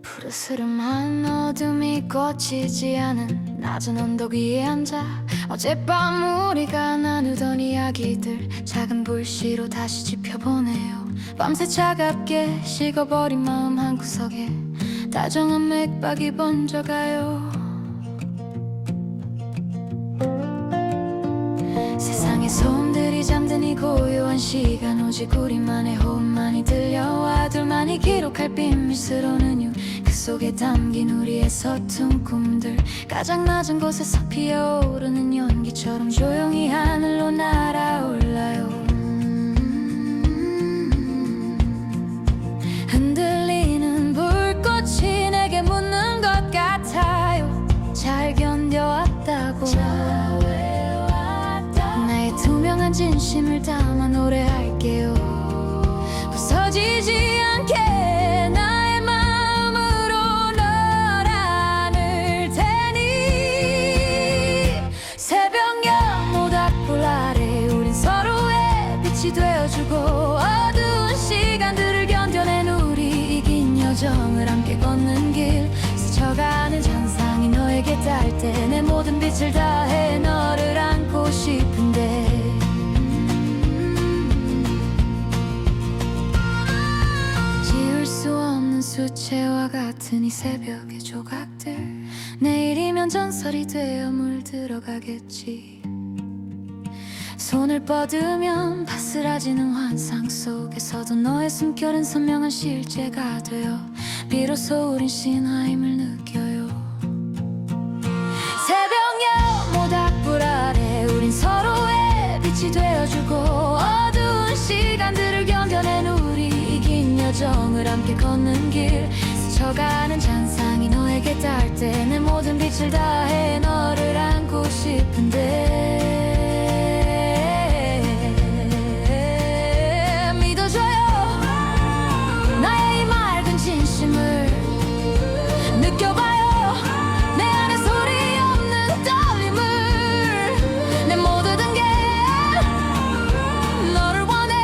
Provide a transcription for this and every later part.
푸르스름한 어둠이 꽂히지 않은 낮은 언덕 위에 앉아 어젯밤 우리가 나누던 이야기들 작은 불씨로 다시 지펴보네요. 밤새 차갑게 식어버린 마음 한구석에 다정한 맥박이 번져가요. 세상의 소음들이 잠든 이 고요한 시간 오직 우리만의 호흡만이 들려와 둘만이 기록할 비밀스러운 이유 그 속에 담긴 우리의 서툰 꿈들 가장 낮은 곳에서 피어오르는 연기처럼 조용히 하늘로 날아올라요. 흔들리는 불꽃이 내게 묻는 것 같아요. 잘 견뎌왔다고 나의 투명한 진심을 담아 노래할게요. 부서지지 않게 나의 마음으로 널 안을 테니 새벽녘 모닥불 아래 우린 서로의 빛이 되어주고 어두운 시간들을 견뎌낸 우리 이긴 여정을 함께 걷는 길 스쳐가는 잔상이 너에게 닿을 때 내 모든 빛을 다해 너를 안고 싶은데 지울 수 없는 수채화 같은 이 새벽의 조각들 내일이면 전설이 되어 물들어가겠지. 손을 뻗으면 바스라지는 환상 속에서도 너의 숨결은 선명한 실제가 되어 비로소 우린 신화임을 느껴요. 새벽녘 모닥불 아래 우린 서로의 빛이 되어주고 어두운 시간들을 견뎌낸 우리 이긴 여정을 함께 걷는 길 스쳐가는 잔상이 너에게 닿을 때 내 모든 빛을 다해 너를 안고 싶은데 느껴봐요. 내 안에 소리 없는 떨림을 내 모든 게 너를 원해.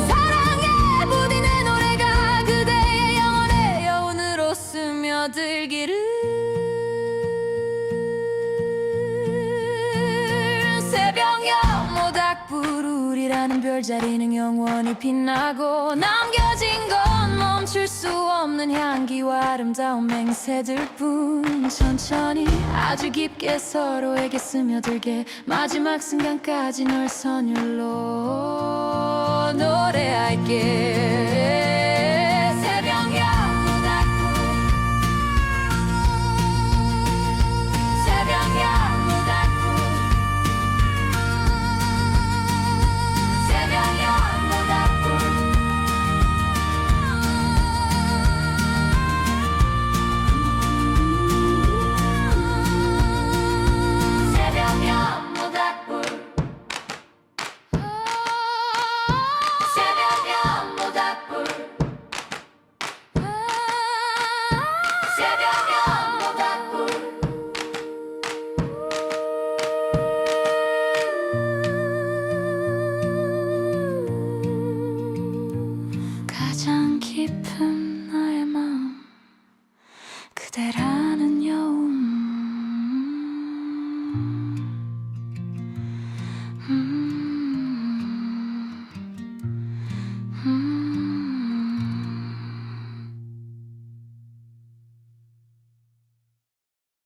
사랑해 부디 내 노래가 그대의 영혼의 여운으로 스며들기를. 새벽녘 모닥불 우리라는 별자리는 영원히 빛나고 남겨진 건 멈출 수 없는 향기와 아름다운 맹세들뿐 천천히 아주 깊게 서로에게 스며들게 마지막 순간까지 널 선율로 노래할게. 가장 깊은 나의 마음 그대라.